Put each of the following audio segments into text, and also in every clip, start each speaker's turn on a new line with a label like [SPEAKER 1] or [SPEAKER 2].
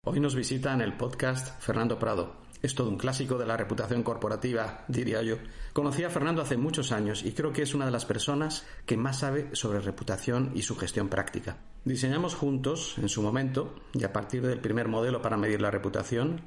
[SPEAKER 1] Hoy nos visita en el podcast Fernando Prado. Es todo un clásico de la reputación corporativa, diría yo. Conocí a Fernando hace muchos años y creo que es una de las personas que más sabe sobre reputación y su gestión práctica. Diseñamos juntos, en su momento, y a partir del primer modelo para medir la reputación,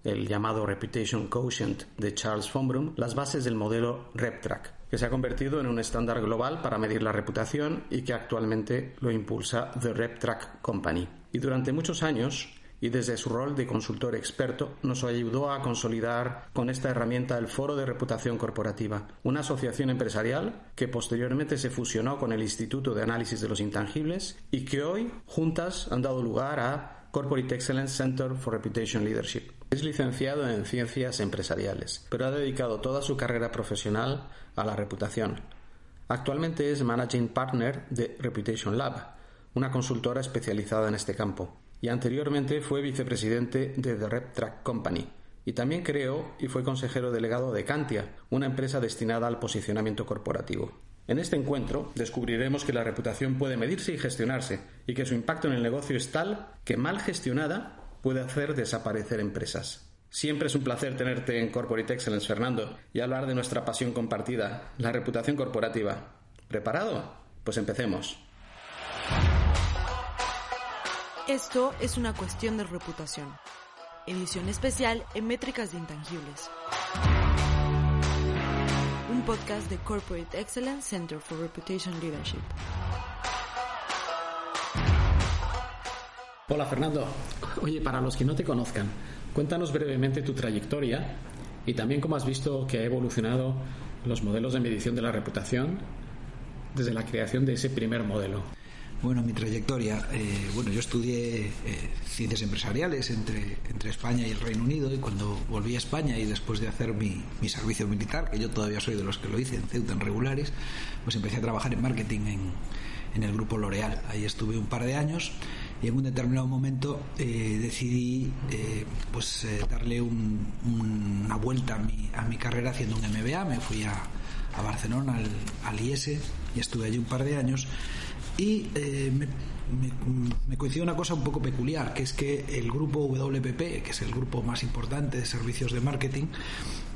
[SPEAKER 1] el llamado Reputation Quotient de Charles von Brunn, las bases del modelo RepTrak, que se ha convertido en un estándar global para medir la reputación y que actualmente lo impulsa The RepTrak Company. Y durante muchos años, y desde su rol de consultor experto, nos ayudó a consolidar con esta herramienta el Foro de Reputación Corporativa, una asociación empresarial que posteriormente se fusionó con el Instituto de Análisis de los Intangibles y que hoy, juntas, han dado lugar a Corporate Excellence Center for Reputation Leadership. Es licenciado en Ciencias Empresariales, pero ha dedicado toda su carrera profesional a la reputación. Actualmente es Managing Partner de Reputation Lab, una consultora especializada en este campo. Y anteriormente fue vicepresidente de The RepTrak Company. Y también creó y fue consejero delegado de Cantia, una empresa destinada al posicionamiento corporativo. En este encuentro descubriremos que la reputación puede medirse y gestionarse, y que su impacto en el negocio es tal que mal gestionada puede hacer desaparecer empresas. Siempre es un placer tenerte en Corporate Excellence, Fernando, y hablar de nuestra pasión compartida, la reputación corporativa. ¿Preparado? Pues empecemos.
[SPEAKER 2] Esto es una cuestión de reputación. Edición especial en Métricas de Intangibles. Un podcast de Corporate Excellence Center for Reputation Leadership.
[SPEAKER 1] Hola, Fernando. Oye, para los que no te conozcan, cuéntanos brevemente tu trayectoria y también cómo has visto que ha evolucionado los modelos de medición de la reputación desde la creación de ese primer modelo.
[SPEAKER 3] Bueno, mi trayectoria, yo estudié ciencias empresariales entre España y el Reino Unido, y cuando volví a España y después de hacer mi servicio militar, que yo todavía soy de los que lo hice en Ceuta en regulares, pues empecé a trabajar en marketing en el grupo L'Oréal. Ahí estuve un par de años y en un determinado momento decidí darle una vuelta a mi carrera haciendo un MBA. Me fui a Barcelona, al IES, y estuve allí un par de años. Y me coincidió una cosa un poco peculiar, que es que el grupo WPP, que es el grupo más importante de servicios de marketing,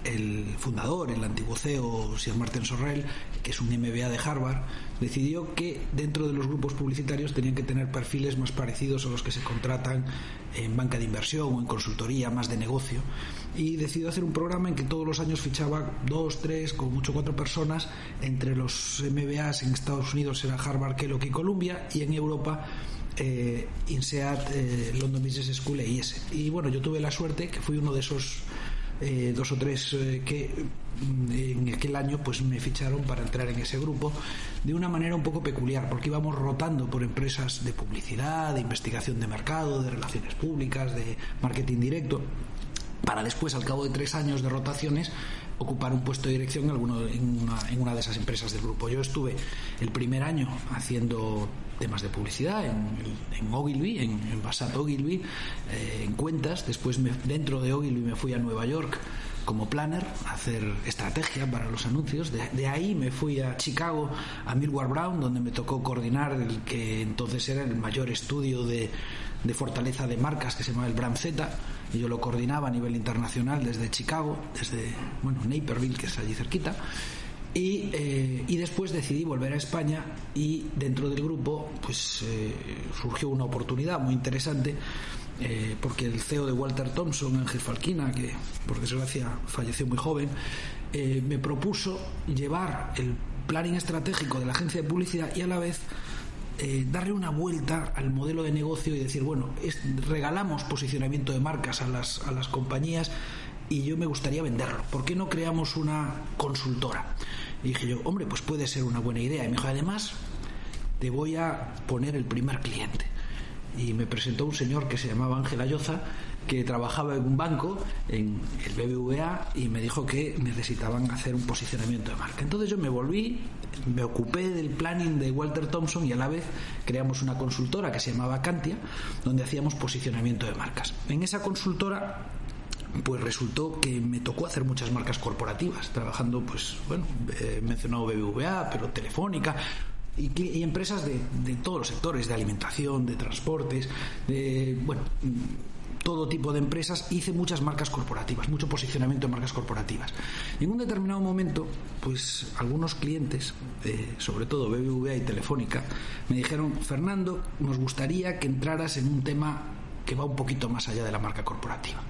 [SPEAKER 3] el fundador, el antiguo CEO, Sir Martin Sorrell, que es un MBA de Harvard, decidió que dentro de los grupos publicitarios tenían que tener perfiles más parecidos a los que se contratan en banca de inversión o en consultoría más de negocio, y decidió hacer un programa en que todos los años fichaba 2, 3, como mucho 4 personas. Entre los MBAs en Estados Unidos era Harvard, Kellogg y Columbia, y en Europa INSEAD, London Business School e IES. Y bueno, yo tuve la suerte que fui uno de esos 2 o 3 que en aquel año pues me ficharon para entrar en ese grupo de una manera un poco peculiar, porque íbamos rotando por empresas de publicidad, de investigación de mercado, de relaciones públicas, de marketing directo, para después, al cabo de 3 años de rotaciones, ocupar un puesto de dirección en una de esas empresas del grupo. Yo estuve el primer año haciendo temas de publicidad en Ogilvy, en Bassat Ogilvy, en cuentas. Después dentro de Ogilvy me fui a Nueva York como planner a hacer estrategia para los anuncios. De ahí me fui a Chicago, a Millward Brown, donde me tocó coordinar el que entonces era el mayor estudio de fortaleza de marcas, que se llamaba el Brand Z, y yo lo coordinaba a nivel internacional desde Chicago, desde Naperville, que es allí cerquita. Y después decidí volver a España, y dentro del grupo surgió una oportunidad muy interesante, porque el CEO de Walter Thompson, Ángel Falquina, que por desgracia falleció muy joven, me propuso llevar el planning estratégico de la agencia de publicidad y a la vez darle una vuelta al modelo de negocio y decir, regalamos posicionamiento de marcas a las compañías, y yo me gustaría venderlo. ¿Por qué no creamos una consultora? Y dije yo, pues puede ser una buena idea. Y me dijo, además, te voy a poner el primer cliente. Y me presentó un señor que se llamaba Ángel Ayoza, que trabajaba en un banco, en el BBVA, y me dijo que necesitaban hacer un posicionamiento de marca. Entonces yo me volví, me ocupé del planning de Walter Thompson, y a la vez creamos una consultora que se llamaba Cantia, donde hacíamos posicionamiento de marcas. En esa consultora pues resultó que me tocó hacer muchas marcas corporativas, trabajando he mencionado BBVA, pero Telefónica, y empresas de todos los sectores, de alimentación, de transportes, todo tipo de empresas, hice muchas marcas corporativas, mucho posicionamiento en marcas corporativas. Y en un determinado momento, pues algunos clientes, sobre todo BBVA y Telefónica, me dijeron: Fernando, nos gustaría que entraras en un tema que va un poquito más allá de la marca corporativa.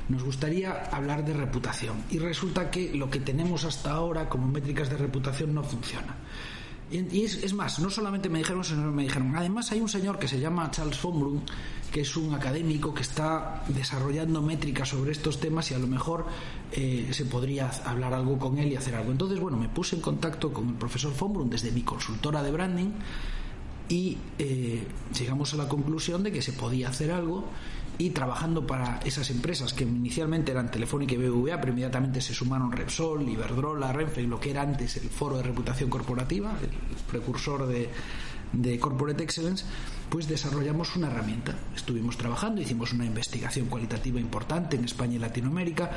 [SPEAKER 3] Nos gustaría hablar de reputación. Y resulta que lo que tenemos hasta ahora como métricas de reputación no funciona. Y es más, no solamente me dijeron, sino me dijeron, además hay un señor que se llama Charles von Brun, que es un académico que está desarrollando métricas sobre estos temas y a lo mejor se podría hablar algo con él y hacer algo. Entonces, bueno, me puse en contacto con el profesor von Brun desde mi consultora de branding y llegamos a la conclusión de que se podía hacer algo. Y trabajando para esas empresas que inicialmente eran Telefónica y BBVA, pero inmediatamente se sumaron Repsol, Iberdrola, Renfe, lo que era antes el Foro de Reputación Corporativa, el precursor de Corporate Excellence, pues desarrollamos una herramienta. Estuvimos trabajando, hicimos una investigación cualitativa importante en España y Latinoamérica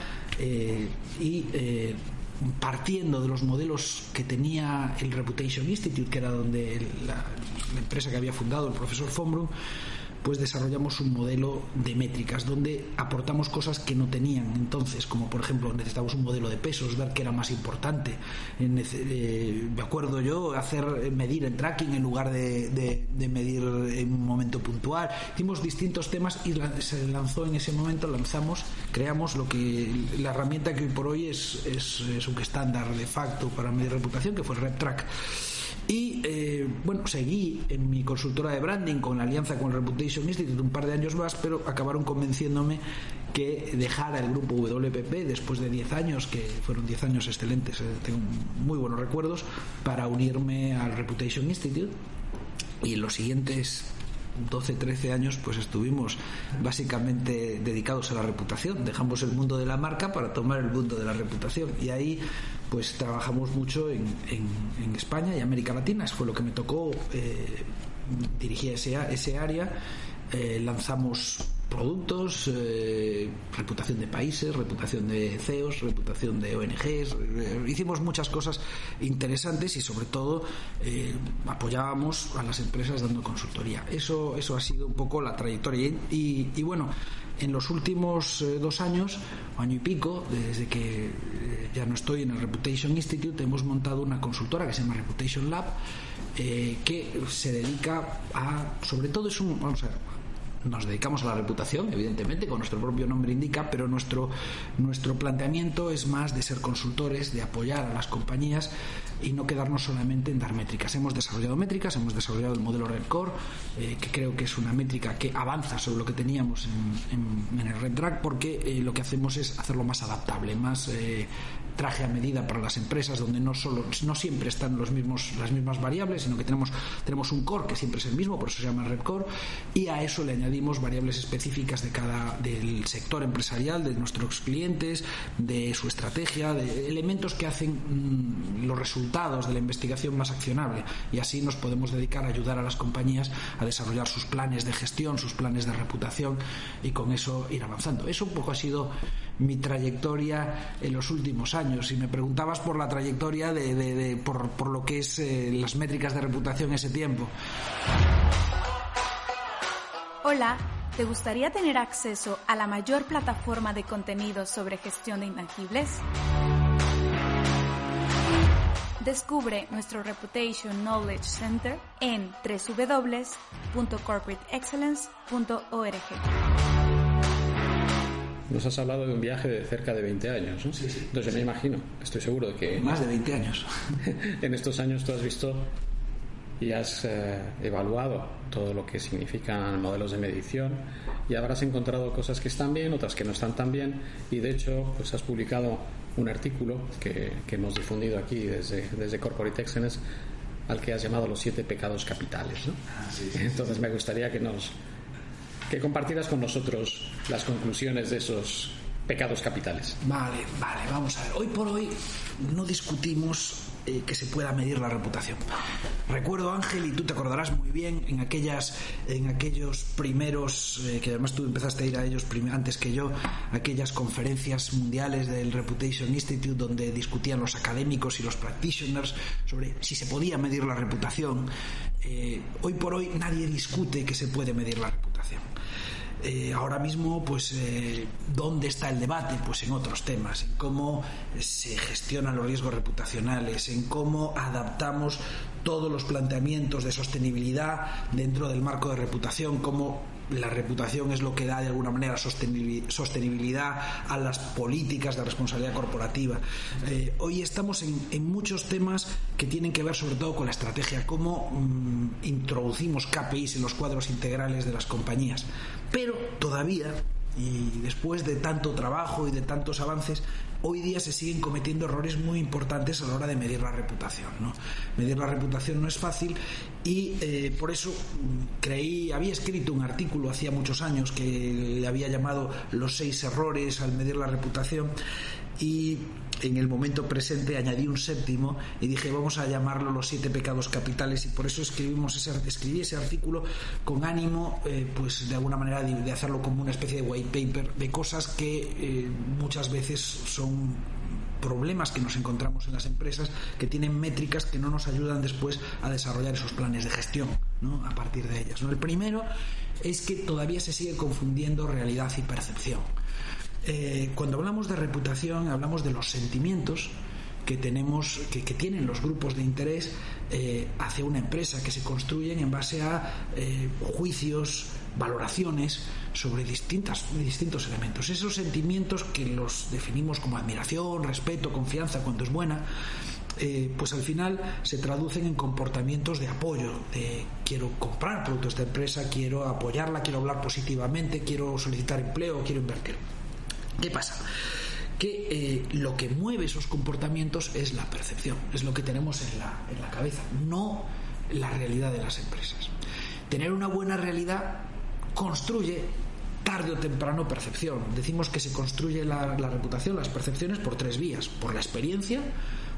[SPEAKER 3] partiendo de los modelos que tenía el Reputation Institute, que era donde la empresa que había fundado el profesor von Brun, pues desarrollamos un modelo de métricas donde aportamos cosas que no tenían entonces, como por ejemplo necesitamos un modelo de pesos, ver qué era más importante. Me acuerdo yo medir en tracking en lugar de medir en un momento puntual. Hicimos distintos temas y se lanzó en ese momento, creamos la herramienta que hoy por hoy es un estándar de facto para medir reputación, que fue el RepTrack. Y seguí en mi consultora de branding con la alianza con el Reputation Institute un par de años más, pero acabaron convenciéndome que dejara el grupo WPP después de 10 años, que fueron 10 años excelentes, tengo muy buenos recuerdos, para unirme al Reputation Institute. Y en los siguientes 12-13 años pues estuvimos básicamente dedicados a la reputación. Dejamos el mundo de la marca para tomar el mundo de la reputación, y ahí pues trabajamos mucho en España y América Latina. Eso fue lo que me tocó, dirigí ese área. Lanzamos productos, reputación de países, reputación de CEOs, reputación de ONGs, hicimos muchas cosas interesantes y sobre todo apoyábamos a las empresas dando consultoría. Eso ha sido un poco la trayectoria y bueno, en los últimos 2 años, año y pico, desde que ya no estoy en el Reputation Institute, hemos montado una consultora que se llama Reputation Lab, que se dedica sobre todo nos dedicamos a la reputación, evidentemente, como nuestro propio nombre indica, pero nuestro planteamiento es más de ser consultores, de apoyar a las compañías y no quedarnos solamente en dar métricas. Hemos desarrollado métricas, hemos desarrollado el modelo RepCore, que creo que es una métrica que avanza sobre lo que teníamos en el RepTrack, porque lo que hacemos es hacerlo más adaptable, más traje a medida para las empresas, donde no siempre están las mismas variables, sino que tenemos un core que siempre es el mismo, por eso se llama RepCore, y a eso le añadimos variables específicas del sector empresarial, de nuestros clientes, de su estrategia, de elementos que hacen los resultados de la investigación más accionable, y así nos podemos dedicar a ayudar a las compañías a desarrollar sus planes de gestión, sus planes de reputación, y con eso ir avanzando. Eso un poco ha sido mi trayectoria en los últimos años. Si me preguntabas por la trayectoria por lo que es las métricas de reputación ese tiempo.
[SPEAKER 4] Hola, ¿te gustaría tener acceso a la mayor plataforma de contenidos sobre gestión de intangibles? Descubre nuestro Reputation Knowledge Center en www.corporateexcellence.org.
[SPEAKER 1] Nos has hablado de un viaje de cerca de 20 años, ¿no?
[SPEAKER 3] Sí.
[SPEAKER 1] Entonces me imagino, estoy seguro de que...
[SPEAKER 3] Más de 20 años.
[SPEAKER 1] En estos años tú has visto y has evaluado todo lo que significan modelos de medición, y habrás encontrado cosas que están bien, otras que no están tan bien, y de hecho pues has publicado un artículo que hemos difundido aquí desde Corporate Excellence, al que has llamado los 7 pecados capitales, ¿no?
[SPEAKER 3] Sí.
[SPEAKER 1] Entonces me gustaría que compartieras con nosotros las conclusiones de esos pecados capitales. Vale,
[SPEAKER 3] vamos a ver. Hoy por hoy no discutimos que se pueda medir la reputación. Recuerdo, Ángel, y tú te acordarás muy bien, en aquellos primeros, que además tú empezaste a ir a ellos antes que yo, aquellas conferencias mundiales del Reputation Institute donde discutían los académicos y los practitioners sobre si se podía medir la reputación. Hoy por hoy nadie discute que se puede medir la reputación. Ahora mismo, pues, ¿dónde está el debate? Pues en otros temas, en cómo se gestionan los riesgos reputacionales, en cómo adaptamos todos los planteamientos de sostenibilidad dentro del marco de reputación, cómo la reputación es lo que da de alguna manera sostenibilidad a las políticas de responsabilidad corporativa. Hoy estamos en muchos temas que tienen que ver sobre todo con la estrategia, cómo introducimos KPIs en los cuadros integrales de las compañías. Pero todavía, y después de tanto trabajo y de tantos avances, hoy día se siguen cometiendo errores muy importantes a la hora de medir la reputación, ¿no? Medir la reputación no es fácil y por eso había escrito un artículo hacía muchos años que le había llamado los 6 errores al medir la reputación, y en el momento presente añadí un 7º y dije vamos a llamarlo los 7 pecados capitales, y por eso escribí ese artículo con ánimo pues de alguna manera de hacerlo como una especie de white paper de cosas que muchas veces son problemas que nos encontramos en las empresas, que tienen métricas que no nos ayudan después a desarrollar esos planes de gestión, ¿no? A partir de ellas, ¿no? El primero es que todavía se sigue confundiendo realidad y percepción. Cuando hablamos de reputación hablamos de los sentimientos que tenemos, que tienen los grupos de interés hacia una empresa, que se construyen en base a juicios, valoraciones sobre distintos elementos. Esos sentimientos que los definimos como admiración, respeto, confianza cuando es buena, pues al final se traducen en comportamientos de apoyo, de quiero comprar productos de esta empresa, quiero apoyarla, quiero hablar positivamente, quiero solicitar empleo, quiero invertir. ¿Qué pasa? Que lo que mueve esos comportamientos es la percepción, es lo que tenemos en la cabeza, no la realidad de las empresas. Tener una buena realidad construye tarde o temprano percepción. Decimos que se construye la reputación, las percepciones, por 3 vías: por la experiencia,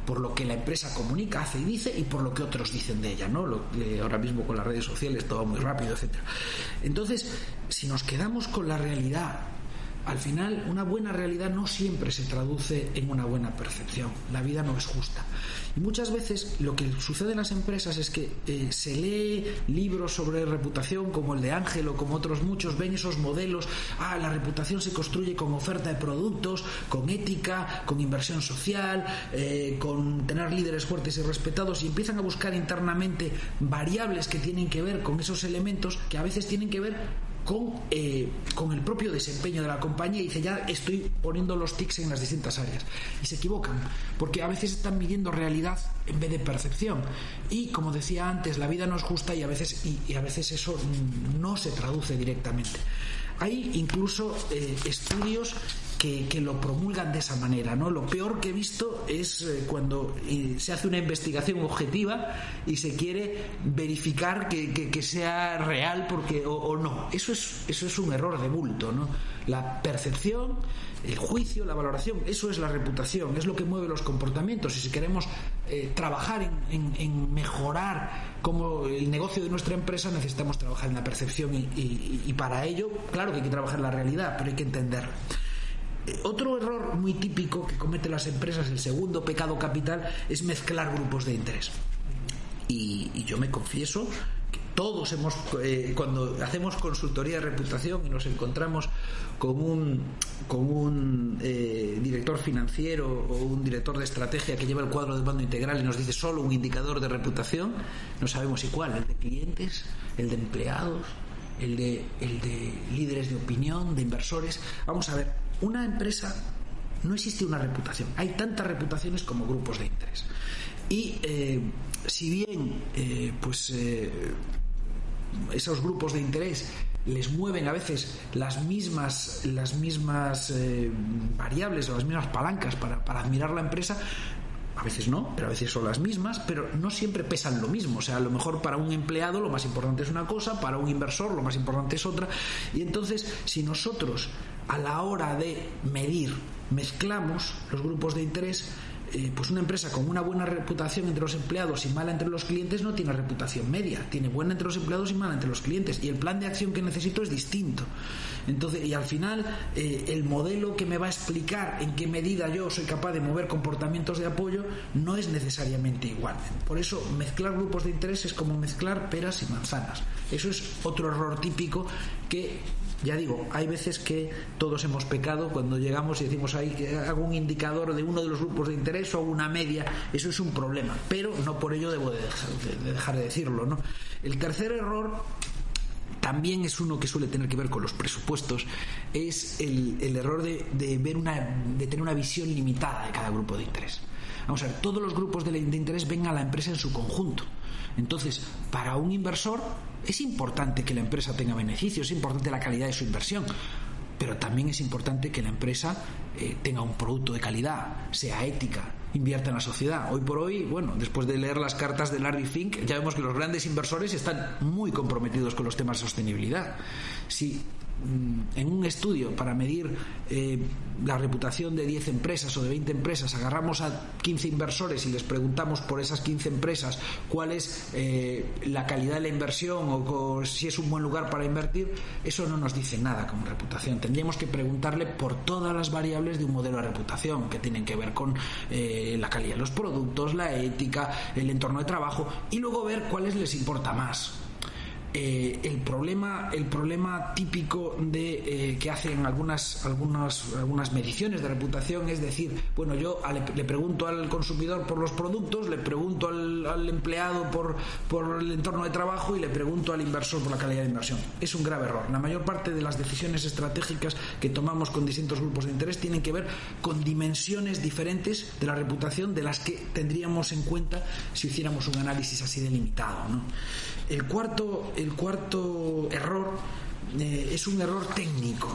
[SPEAKER 3] por lo que la empresa comunica, hace y dice, y por lo que otros dicen de ella, ¿no? Ahora mismo con las redes sociales todo muy rápido, etcétera. Entonces, si nos quedamos con la realidad, al final una buena realidad no siempre se traduce en una buena percepción. La vida no es justa. Y muchas veces lo que sucede en las empresas es que se lee libros sobre reputación como el de Ángel o como otros muchos, ven esos modelos, la reputación se construye con oferta de productos, con ética, con inversión social, con tener líderes fuertes y respetados, y empiezan a buscar internamente variables que tienen que ver con esos elementos que a veces tienen que ver con el propio desempeño de la compañía, y dice ya estoy poniendo los tics en las distintas áreas, y se equivocan porque a veces están midiendo realidad en vez de percepción, y como decía antes, la vida no es justa y a veces eso no se traduce directamente. Hay incluso estudios que lo promulgan de esa manera, ¿no? Lo peor que he visto es cuando se hace una investigación objetiva y se quiere verificar que sea real o no. Eso es un error de bulto, ¿no? La percepción, el juicio, la valoración, eso es la reputación, es lo que mueve los comportamientos. Y si queremos trabajar en mejorar como el negocio de nuestra empresa, necesitamos trabajar en la percepción y para ello, claro que hay que trabajar en la realidad, pero hay que entenderla. Otro error muy típico que cometen las empresas, el segundo pecado capital, es mezclar grupos de interés. Y yo me confieso que todos cuando hacemos consultoría de reputación y nos encontramos con un director financiero o un director de estrategia que lleva el cuadro de mando integral y nos dice solo un indicador de reputación, no sabemos cuál, el de clientes, el de empleados, el de líderes de opinión, de inversores. Vamos a ver, una empresa no existe una reputación, hay tantas reputaciones como grupos de interés. Y si bien esos grupos de interés les mueven a veces las mismas variables o las mismas palancas para admirar la empresa, a veces no, pero a veces son las mismas, pero no siempre pesan lo mismo. O sea, a lo mejor para un empleado lo más importante es una cosa, para un inversor lo más importante es otra. Y entonces, si nosotros a la hora de medir mezclamos los grupos de interés, pues una empresa con una buena reputación entre los empleados y mala entre los clientes no tiene reputación media, tiene buena entre los empleados y mala entre los clientes, y el plan de acción que necesito es distinto. Entonces, y al final el modelo que me va a explicar en qué medida yo soy capaz de mover comportamientos de apoyo no es necesariamente igual. Por eso mezclar grupos de interés es como mezclar peras y manzanas. Eso es otro error típico que Ya digo, hay veces que todos hemos pecado cuando llegamos y decimos ahí que hago un indicador de uno de los grupos de interés o una media. Eso es un problema, pero no por ello debo de dejar de decirlo, ¿no? El tercer error también es uno que suele tener que ver con los presupuestos, es el error de tener una visión limitada de cada grupo de interés. Vamos a ver, todos los grupos de interés ven a la empresa en su conjunto. Entonces, para un inversor es importante que la empresa tenga beneficios, es importante la calidad de su inversión, pero también es importante que la empresa tenga un producto de calidad, sea ética, invierta en la sociedad. Hoy por hoy, bueno, después de leer las cartas de Larry Fink, ya vemos que los grandes inversores están muy comprometidos con los temas de sostenibilidad. Si en un estudio para medir la reputación de 10 empresas o de 20 empresas agarramos a 15 inversores y les preguntamos por esas 15 empresas cuál es la calidad de la inversión o si es un buen lugar para invertir, eso no nos dice nada como reputación. Tendríamos que preguntarle por todas las variables de un modelo de reputación que tienen que ver con la calidad de los productos, la ética, el entorno de trabajo, y luego ver cuáles les importa más. El problema típico de que hacen algunas mediciones de reputación es decir, bueno, yo le pregunto al consumidor por los productos, le pregunto al empleado por el entorno de trabajo y le pregunto al inversor por la calidad de inversión. Es un grave error. La mayor parte de las decisiones estratégicas que tomamos con distintos grupos de interés tienen que ver con dimensiones diferentes de la reputación de las que tendríamos en cuenta si hiciéramos un análisis así delimitado, ¿no? El cuarto error es un error técnico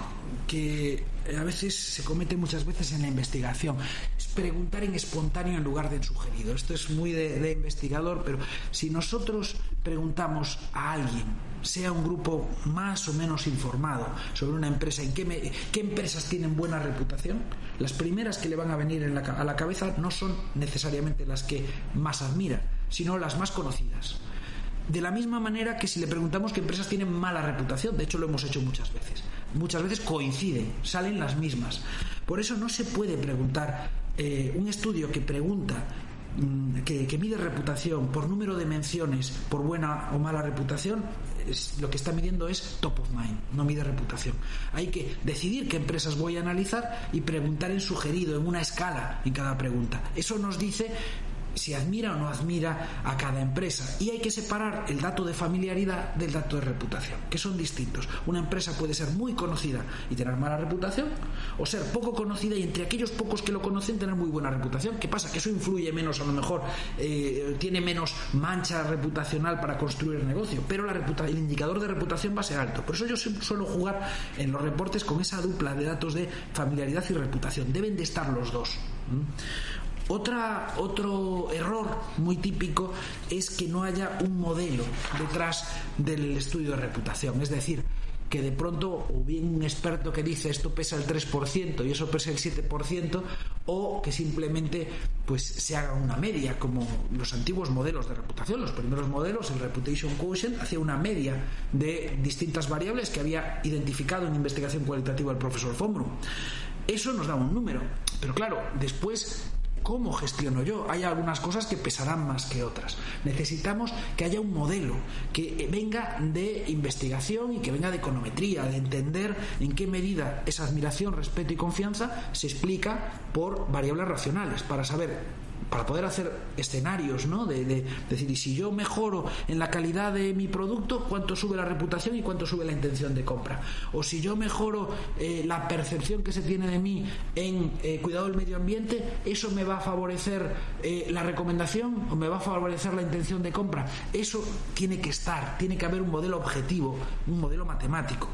[SPEAKER 3] que a veces se comete muchas veces en la investigación. Es preguntar en espontáneo en lugar de en sugerido. Esto es muy de investigador, pero si nosotros preguntamos a alguien, sea un grupo más o menos informado sobre una empresa, qué empresas tienen buena reputación, las primeras que le van a venir a la cabeza no son necesariamente las que más admira, sino las más conocidas. De la misma manera que si le preguntamos qué empresas tienen mala reputación, de hecho lo hemos hecho muchas veces coinciden, salen las mismas. Por eso no se puede preguntar un estudio que pregunta que mide reputación por número de menciones por buena o mala reputación, lo que está midiendo es top of mind, no mide reputación. Hay que decidir qué empresas voy a analizar y preguntar en sugerido, en una escala en cada pregunta. Eso nos dice si admira o no admira a cada empresa, y hay que separar el dato de familiaridad del dato de reputación, que son distintos. Una empresa puede ser muy conocida y tener mala reputación, o ser poco conocida y entre aquellos pocos que lo conocen tener muy buena reputación. ¿Qué pasa? Que eso influye menos, a lo mejor tiene menos mancha reputacional para construir el negocio, pero el indicador de reputación va a ser alto. Por eso yo suelo jugar en los reportes con esa dupla de datos de familiaridad y reputación. Deben de estar los dos. Otro error muy típico es que no haya un modelo detrás del estudio de reputación. Es decir, que de pronto o bien un experto que dice esto pesa el 3% y eso pesa el 7%, o que simplemente pues se haga una media, como los antiguos modelos de reputación. Los primeros modelos, el Reputation Quotient, hacía una media de distintas variables que había identificado en investigación cualitativa el profesor Fomru. Eso nos da un número, pero claro, después, ¿cómo gestiono yo? Hay algunas cosas que pesarán más que otras. Necesitamos que haya un modelo que venga de investigación y que venga de econometría, de entender en qué medida esa admiración, respeto y confianza se explica por variables racionales, para poder hacer escenarios, ¿no? De decir, y si yo mejoro en la calidad de mi producto, ¿cuánto sube la reputación y cuánto sube la intención de compra? O si yo mejoro la percepción que se tiene de mí en cuidado del medio ambiente, ¿eso me va a favorecer la recomendación o me va a favorecer la intención de compra? Eso tiene que haber un modelo objetivo, un modelo matemático.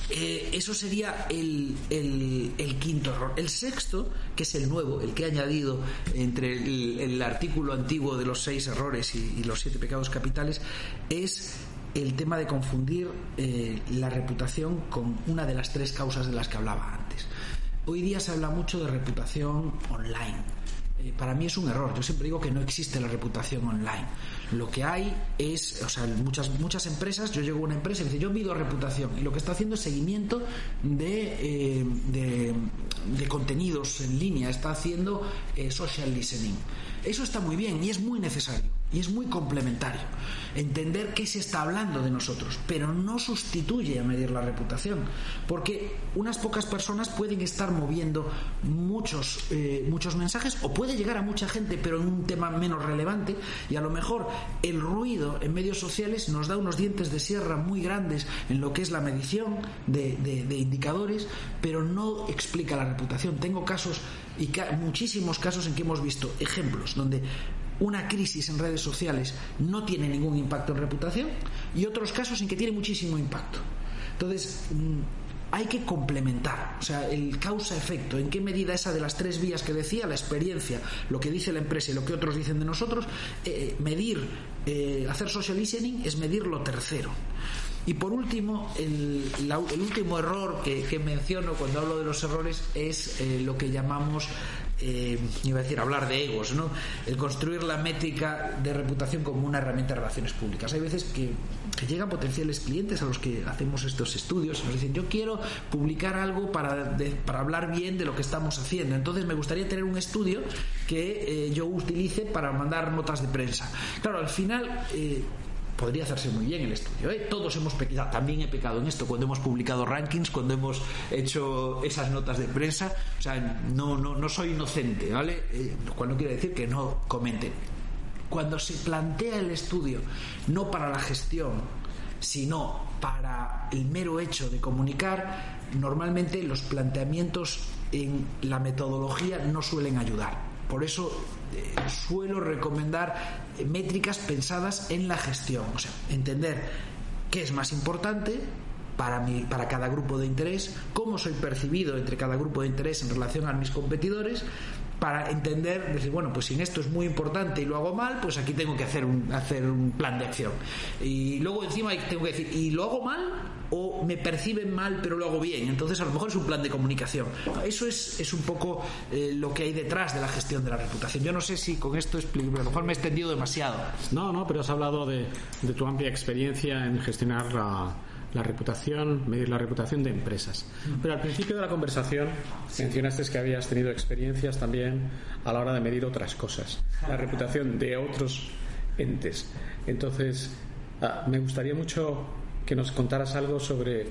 [SPEAKER 3] Eso sería el quinto error. El sexto, que es el nuevo, el que he añadido entre el artículo antiguo de los 6 errores y los 7 pecados capitales, es el tema de confundir la reputación con una de las 3 causas de las que hablaba antes. Hoy día se habla mucho de reputación online. Para mí es un error. Yo siempre digo que no existe la reputación online. Lo que hay es, muchas empresas, yo llego a una empresa y me dice, yo mido reputación, y lo que está haciendo es seguimiento de contenidos en línea, está haciendo social listening. Eso está muy bien y es muy necesario. y es muy complementario. Entender qué se está hablando de nosotros, pero no sustituye a medir la reputación, porque unas pocas personas pueden estar moviendo muchos mensajes, o puede llegar a mucha gente pero en un tema menos relevante, y a lo mejor el ruido en medios sociales nos da unos dientes de sierra muy grandes en lo que es la medición de indicadores, pero no explica la reputación. Tengo casos, y muchísimos casos, en que hemos visto ejemplos donde una crisis en redes sociales no tiene ningún impacto en reputación, y otros casos en que tiene muchísimo impacto. Entonces hay que complementar, o sea, el causa-efecto, en qué medida esa de las 3 vías que decía, la experiencia, lo que dice la empresa y lo que otros dicen de nosotros, hacer social listening es medir lo tercero. Y por último, el último error que menciono cuando hablo de los errores es lo que llamamos, iba a decir hablar de egos, ¿no? El construir la métrica de reputación como una herramienta de relaciones públicas. Hay veces que llegan potenciales clientes a los que hacemos estos estudios y nos dicen: yo quiero publicar algo para hablar bien de lo que estamos haciendo, entonces me gustaría tener un estudio que yo utilice para mandar notas de prensa. Claro, al final podría hacerse muy bien el estudio, ¿eh? Todos hemos pecado, también he pecado en esto cuando hemos publicado rankings, cuando hemos hecho esas notas de prensa. O sea, no soy inocente, ¿vale? Lo cual no quiere decir que no comenten. Cuando se plantea el estudio no para la gestión, sino para el mero hecho de comunicar, normalmente los planteamientos en la metodología no suelen ayudar. Por eso suelo recomendar métricas pensadas en la gestión, o sea, entender qué es más importante para cada grupo de interés, cómo soy percibido entre cada grupo de interés en relación a mis competidores, para entender, decir, bueno, pues si en esto es muy importante y lo hago mal, pues aquí tengo que hacer un plan de acción. Y luego encima tengo que decir, ¿y lo hago mal o me perciben mal pero lo hago bien? Entonces a lo mejor es un plan de comunicación. Eso es un poco lo que hay detrás de la gestión de la reputación. Yo no sé si con esto explico, a lo mejor me he extendido demasiado.
[SPEAKER 1] No, pero has hablado de tu amplia experiencia en gestionar la reputación, medir la reputación de empresas. Pero al principio de la conversación mencionaste que habías tenido experiencias también a la hora de medir otras cosas, la reputación de otros entes. Entonces, me gustaría mucho que nos contaras algo sobre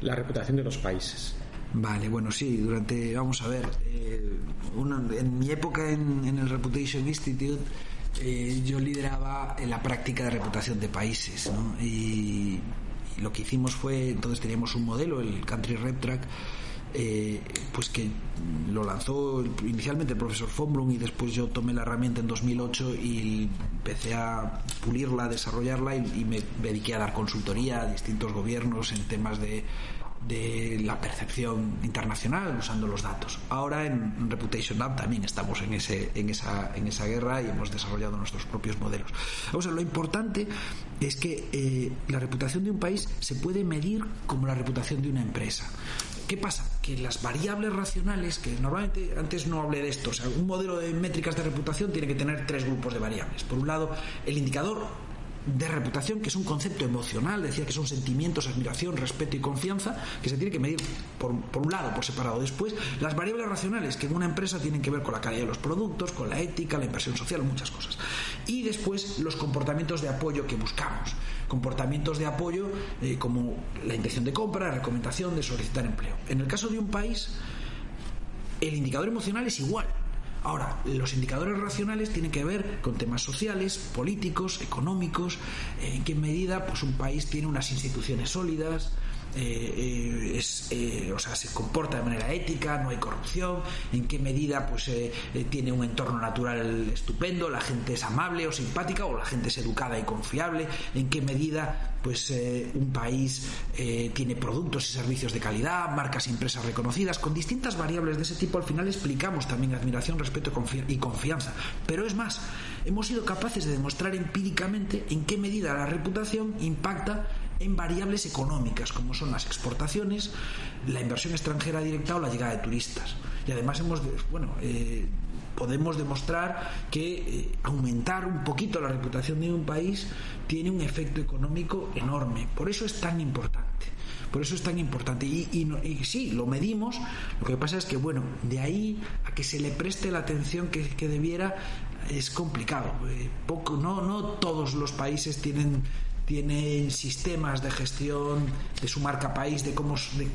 [SPEAKER 1] la reputación de los países.
[SPEAKER 3] Vale, bueno, sí, vamos a ver, en mi época en el Reputation Institute, yo lideraba la práctica de reputación de países, ¿no? Y lo que hicimos fue, entonces teníamos un modelo, el Country Rep Track, pues que lo lanzó inicialmente el profesor von Blum, y después yo tomé la herramienta en 2008 y empecé a pulirla, a desarrollarla, y me dediqué a dar consultoría a distintos gobiernos en temas de la percepción internacional usando los datos. Ahora en Reputation Lab también estamos en esa guerra y hemos desarrollado nuestros propios modelos. O sea, lo importante es que la reputación de un país se puede medir como la reputación de una empresa. ¿Qué pasa? Que las variables racionales, que normalmente antes no hablé de esto, o sea, un modelo de métricas de reputación tiene que tener 3 grupos de variables. Por un lado, el indicador de reputación, que es un concepto emocional, decía que son sentimientos, admiración, respeto y confianza, que se tiene que medir por un lado, por separado. Después, las variables racionales, que en una empresa tienen que ver con la calidad de los productos, con la ética, la inversión social, muchas cosas. Y después, los comportamientos de apoyo que buscamos. Comportamientos de apoyo como la intención de compra, la recomendación de solicitar empleo. En el caso de un país, el indicador emocional es igual. Ahora, los indicadores racionales tienen que ver con temas sociales, políticos, económicos, en qué medida pues un país tiene unas instituciones sólidas, o sea, se comporta de manera ética, no hay corrupción, en qué medida pues tiene un entorno natural estupendo, la gente es amable o simpática, o la gente es educada y confiable, en qué medida pues un país tiene productos y servicios de calidad, marcas y empresas reconocidas. Con distintas variables de ese tipo al final explicamos también admiración, respeto y confianza. Pero es más, hemos sido capaces de demostrar empíricamente en qué medida la reputación impacta en variables económicas, como son las exportaciones, la inversión extranjera directa o la llegada de turistas. Y además podemos demostrar que aumentar un poquito la reputación de un país tiene un efecto económico enorme. Por eso es tan importante, Por eso es tan importante. Y sí, lo medimos. Lo que pasa es que, bueno, de ahí a que se le preste la atención que debiera, es complicado. No todos los países tienen sistemas de gestión de su marca país, de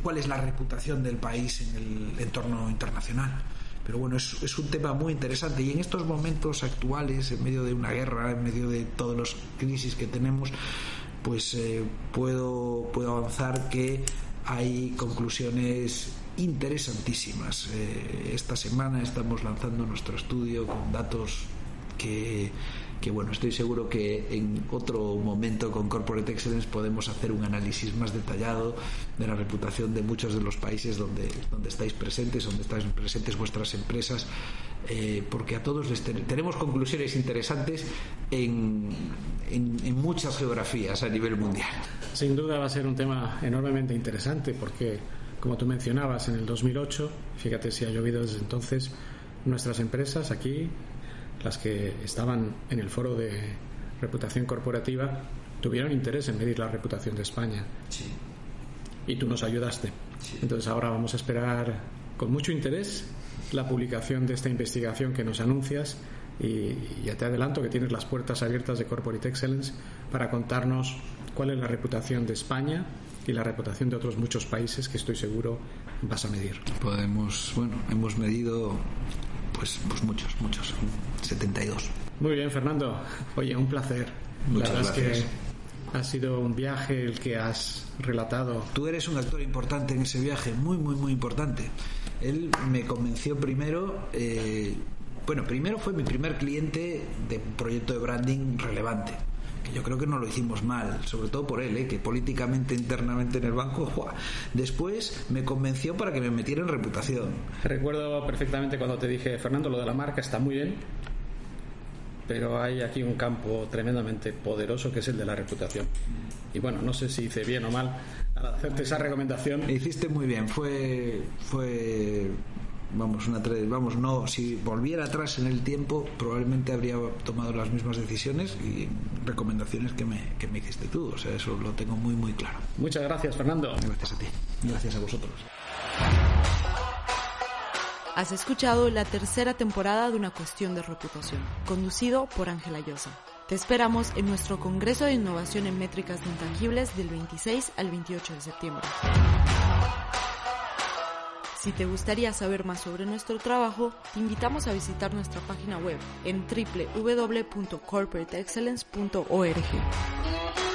[SPEAKER 3] cuál es la reputación del país en el entorno internacional. Pero bueno, es un tema muy interesante, y en estos momentos actuales, en medio de una guerra, en medio de todas las crisis que tenemos, pues puedo avanzar que hay conclusiones interesantísimas. Esta semana estamos lanzando nuestro estudio con datos que bueno, estoy seguro que en otro momento con Corporate Excellence podemos hacer un análisis más detallado de la reputación de muchos de los países donde estáis presentes, vuestras empresas, porque a todos tenemos conclusiones interesantes en muchas geografías a nivel mundial.
[SPEAKER 1] Sin duda va a ser un tema enormemente interesante, porque, como tú mencionabas, en el 2008, fíjate si ha llovido desde entonces, nuestras empresas aquí, las que estaban en el foro de reputación corporativa, tuvieron interés en medir la reputación de España.
[SPEAKER 3] Sí.
[SPEAKER 1] Y tú nos ayudaste. Sí. Entonces ahora vamos a esperar con mucho interés la publicación de esta investigación que nos anuncias, y ya te adelanto que tienes las puertas abiertas de Corporate Excellence para contarnos cuál es la reputación de España y la reputación de otros muchos países que estoy seguro vas a medir.
[SPEAKER 3] Hemos medido pues muchos, 72.
[SPEAKER 1] Muy bien, Fernando. Oye, un placer.
[SPEAKER 3] Muchas gracias.
[SPEAKER 1] La verdad es que ha sido un viaje el que has relatado.
[SPEAKER 3] Tú eres un actor importante en ese viaje, muy, muy, muy importante. Él me convenció primero. Primero fue mi primer cliente de un proyecto de branding relevante. Yo creo que no lo hicimos mal, sobre todo por él, que políticamente, internamente en el banco. Después me convenció para que me metiera en reputación.
[SPEAKER 1] Recuerdo perfectamente cuando te dije: Fernando, lo de la marca está muy bien, pero hay aquí un campo tremendamente poderoso que es el de la reputación. Y bueno, no sé si hice bien o mal al hacerte esa recomendación.
[SPEAKER 3] Hiciste muy bien, si volviera atrás en el tiempo probablemente habría tomado las mismas decisiones y recomendaciones que me hiciste tú. O sea, eso lo tengo muy, muy claro.
[SPEAKER 1] Muchas gracias, Fernando.
[SPEAKER 3] Gracias a ti. Gracias a vosotros.
[SPEAKER 2] Has escuchado la tercera temporada de Una Cuestión de Reputación, conducido por Ángela Llosa. Te esperamos en nuestro Congreso de Innovación en Métricas de Intangibles del 26 al 28 de septiembre. Si te gustaría saber más sobre nuestro trabajo, te invitamos a visitar nuestra página web en www.corporateexcellence.org.